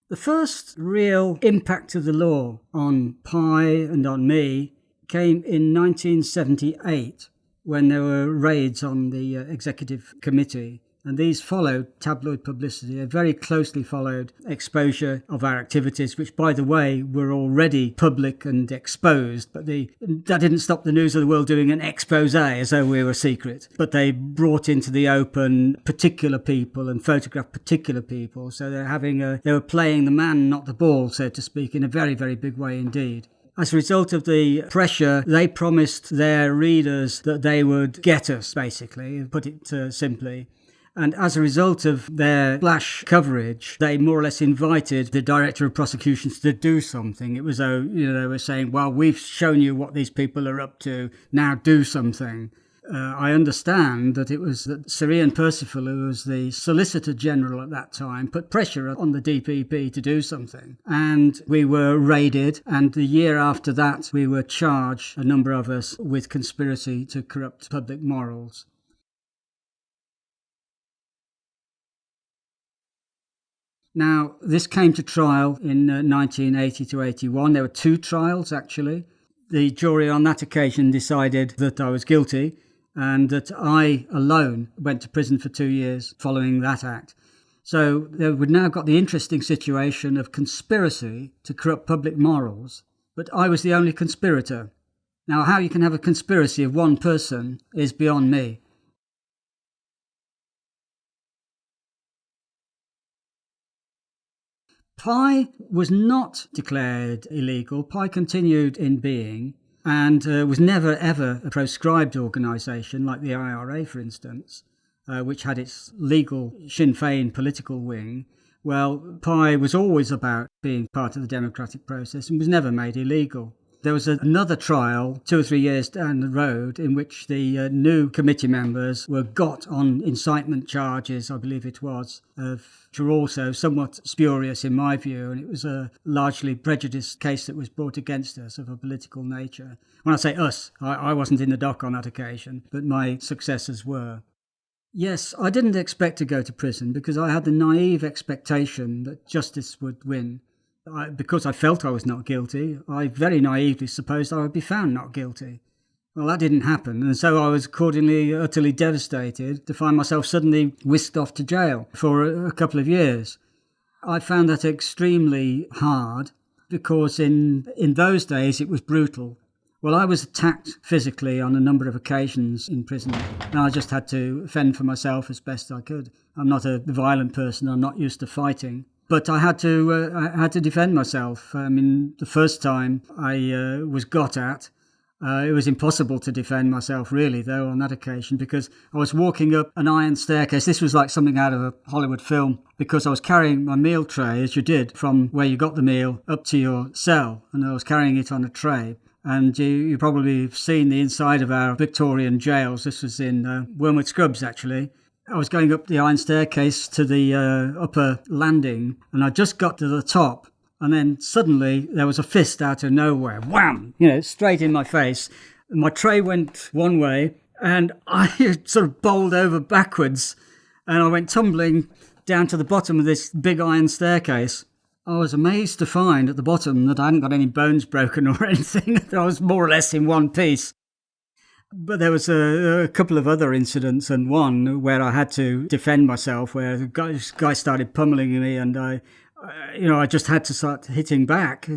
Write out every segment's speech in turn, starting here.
The first real impact of the law on Pi and on me came in 1978 when there were raids on the executive committee. And these followed tabloid publicity. They very closely followed exposure of our activities, which, by the way, were already public and exposed. But that didn't stop the News of the World doing an expose as though we were secret. But they brought into the open particular people and photographed particular people. So they were playing the man, not the ball, so to speak, in a very, very big way indeed. As a result of the pressure, they promised their readers that they would get us, basically, put it simply. And as a result of their flash coverage, they more or less invited the Director of Prosecutions to do something. It was, they were saying, well, we've shown you what these people are up to, now do something. I understand that it was that Sir Ian Percival, who was the Solicitor General at that time, put pressure on the DPP to do something. And we were raided, and the year after that, we were charged, a number of us, with conspiracy to corrupt public morals. Now, this came to trial in 1980 to 81. There were 2 trials, actually. The jury on that occasion decided that I was guilty and that I alone went to prison for 2 years following that act. So we'd now got the interesting situation of conspiracy to corrupt public morals, but I was the only conspirator. Now, how you can have a conspiracy of one person is beyond me. Pi was not declared illegal. Pi continued in being and was never ever a proscribed organisation like the IRA, for instance, which had its legal Sinn Féin political wing. Well, Pi was always about being part of the democratic process and was never made illegal. There was another trial 2 or 3 years down the road in which the new committee members were got on incitement charges, I believe it was, which were also somewhat spurious in my view, and it was a largely prejudiced case that was brought against us of a political nature. When I say us, I wasn't in the dock on that occasion, but my successors were. Yes, I didn't expect to go to prison because I had the naive expectation that justice would win. Because I felt I was not guilty, I very naively supposed I would be found not guilty. Well, that didn't happen, and so I was accordingly utterly devastated to find myself suddenly whisked off to jail for a couple of years. I found that extremely hard because in those days it was brutal. Well, I was attacked physically on a number of occasions in prison, and I just had to fend for myself as best I could. I'm not a violent person, I'm not used to fighting. But I had to defend myself. I mean, the first time I was got at, it was impossible to defend myself really, though, on that occasion, because I was walking up an iron staircase. This was like something out of a Hollywood film, because I was carrying my meal tray, as you did, from where you got the meal up to your cell, and I was carrying it on a tray. And you probably have seen the inside of our Victorian jails. This was in Wormwood Scrubs, actually. I was going up the iron staircase to the upper landing, and I just got to the top, and then suddenly there was a fist out of nowhere. Wham! Straight in my face. My tray went one way, and I sort of bowled over backwards, and I went tumbling down to the bottom of this big iron staircase. I was amazed to find at the bottom that I hadn't got any bones broken or anything, that I was more or less in one piece. But there was a couple of other incidents, and one where I had to defend myself, where this guy started pummeling me, and I just had to start hitting back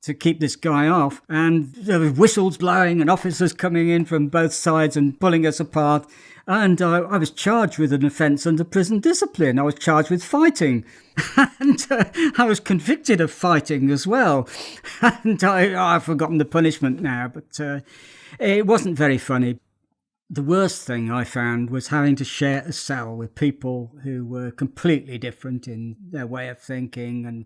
to keep this guy off. And there were whistles blowing and officers coming in from both sides and pulling us apart. And I was charged with an offence under prison discipline. I was charged with fighting. And I was convicted of fighting as well. And I've forgotten the punishment now, but it wasn't very funny. The worst thing I found was having to share a cell with people who were completely different in their way of thinking and,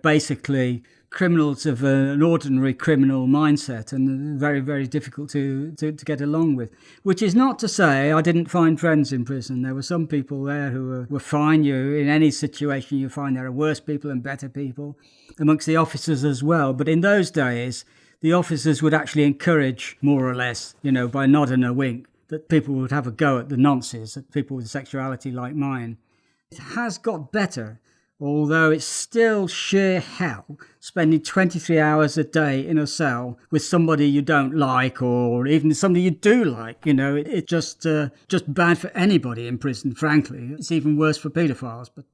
basically criminals of an ordinary criminal mindset, and very, very difficult to get along with. Which is not to say I didn't find friends in prison. There were some people there who were fine. In any situation you find there are worse people and better people amongst the officers as well. But in those days, the officers would actually encourage, more or less, by nod and a wink, that people would have a go at the nonces, at people with sexuality like mine. It has got better, although it's still sheer hell spending 23 hours a day in a cell with somebody you don't like, or even somebody you do like. It's just bad for anybody in prison, frankly. It's even worse for paedophiles, but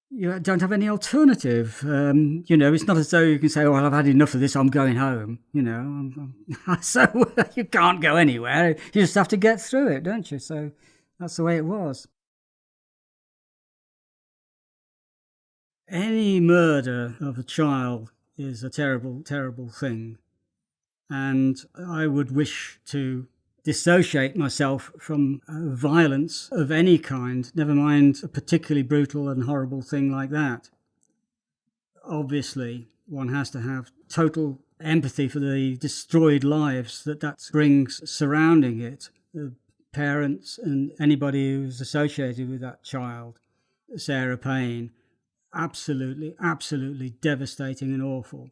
you don't have any alternative. It's not as though you can say, well, I've had enough of this, I'm going home. So you can't go anywhere. You just have to get through it, don't you? So that's the way it was. Any murder of a child is a terrible, terrible thing. And I would wish to dissociate myself from violence of any kind, never mind a particularly brutal and horrible thing like that. Obviously, one has to have total empathy for the destroyed lives that brings surrounding it, the parents and anybody who's associated with that child. Sarah Payne, absolutely, absolutely devastating and awful.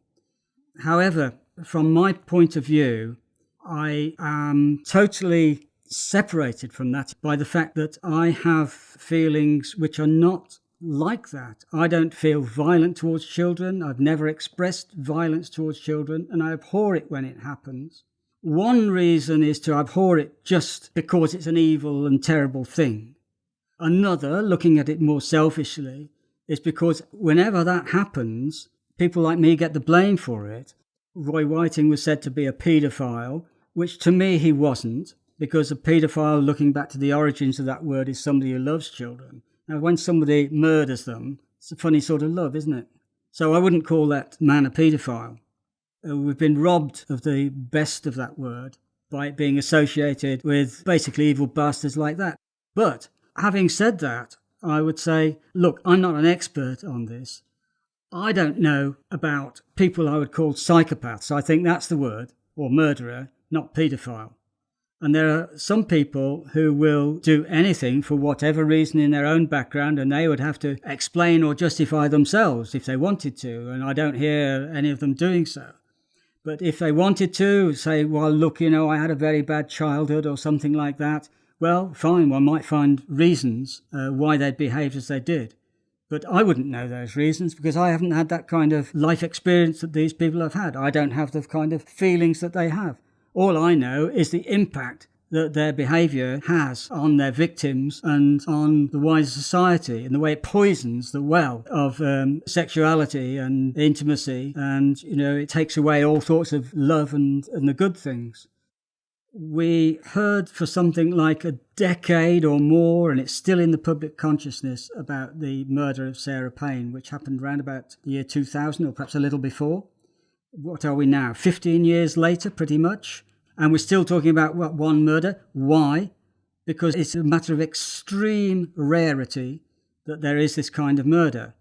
However, from my point of view, I am totally separated from that by the fact that I have feelings which are not like that. I don't feel violent towards children. I've never expressed violence towards children, and I abhor it when it happens. One reason is to abhor it just because it's an evil and terrible thing. Another, looking at it more selfishly, is because whenever that happens, people like me get the blame for it. Roy Whiting was said to be a paedophile, which to me he wasn't, because a paedophile, looking back to the origins of that word, is somebody who loves children. Now, when somebody murders them, it's a funny sort of love, isn't it? So I wouldn't call that man a paedophile. We've been robbed of the best of that word by it being associated with basically evil bastards like that. But having said that, I would say, look, I'm not an expert on this. I don't know about people I would call psychopaths. I think that's the word, or murderer, not paedophile. And there are some people who will do anything for whatever reason in their own background, and they would have to explain or justify themselves if they wanted to, and I don't hear any of them doing so. But if they wanted to, say, well, look, I had a very bad childhood or something like that, well, fine, one might find reasons why they'd behaved as they did. But I wouldn't know those reasons because I haven't had that kind of life experience that these people have had. I don't have the kind of feelings that they have. All I know is the impact that their behaviour has on their victims and on the wider society, and the way it poisons the well of sexuality and intimacy, and it takes away all sorts of love and the good things. We heard for something like a decade or more, and it's still in the public consciousness, about the murder of Sarah Payne, which happened around about the year 2000 or perhaps a little before. What are we now? 15 years later, pretty much. And we're still talking about one murder. Why? Because it's a matter of extreme rarity that there is this kind of murder.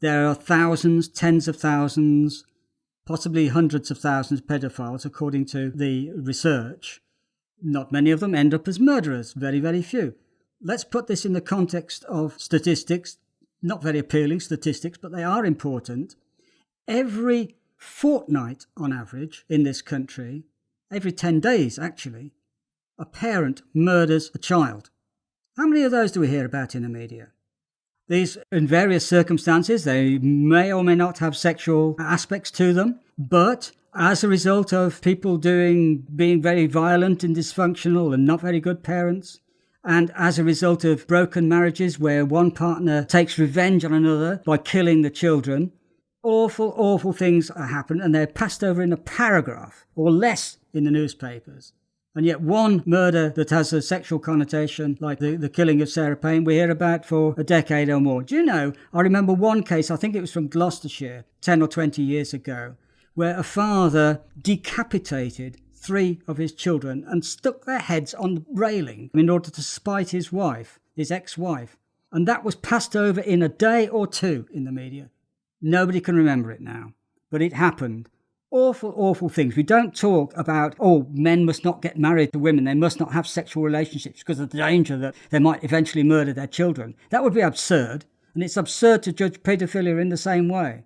There are thousands, tens of thousands, possibly hundreds of thousands of pedophiles, according to the research. Not many of them end up as murderers, very, very few. Let's put this in the context of statistics, not very appealing statistics, but they are important. Every fortnight, on average, in this country, every 10 days, actually, a parent murders a child. How many of those do we hear about in the media? These, in various circumstances, they may or may not have sexual aspects to them, but as a result of people being very violent and dysfunctional and not very good parents, and as a result of broken marriages where one partner takes revenge on another by killing the children, awful, awful things happen, and they're passed over in a paragraph or less in the newspapers. And yet one murder that has a sexual connotation, like the killing of Sarah Payne, we hear about for a decade or more. Do you know, I remember one case, I think it was from Gloucestershire, 10 or 20 years ago, where a father decapitated 3 of his children and stuck their heads on the railing in order to spite his wife, his ex-wife. And that was passed over in a day or two in the media. Nobody can remember it now, but it happened. Awful, awful things. We don't talk about, men must not get married to women. They must not have sexual relationships because of the danger that they might eventually murder their children. That would be absurd. And it's absurd to judge paedophilia in the same way.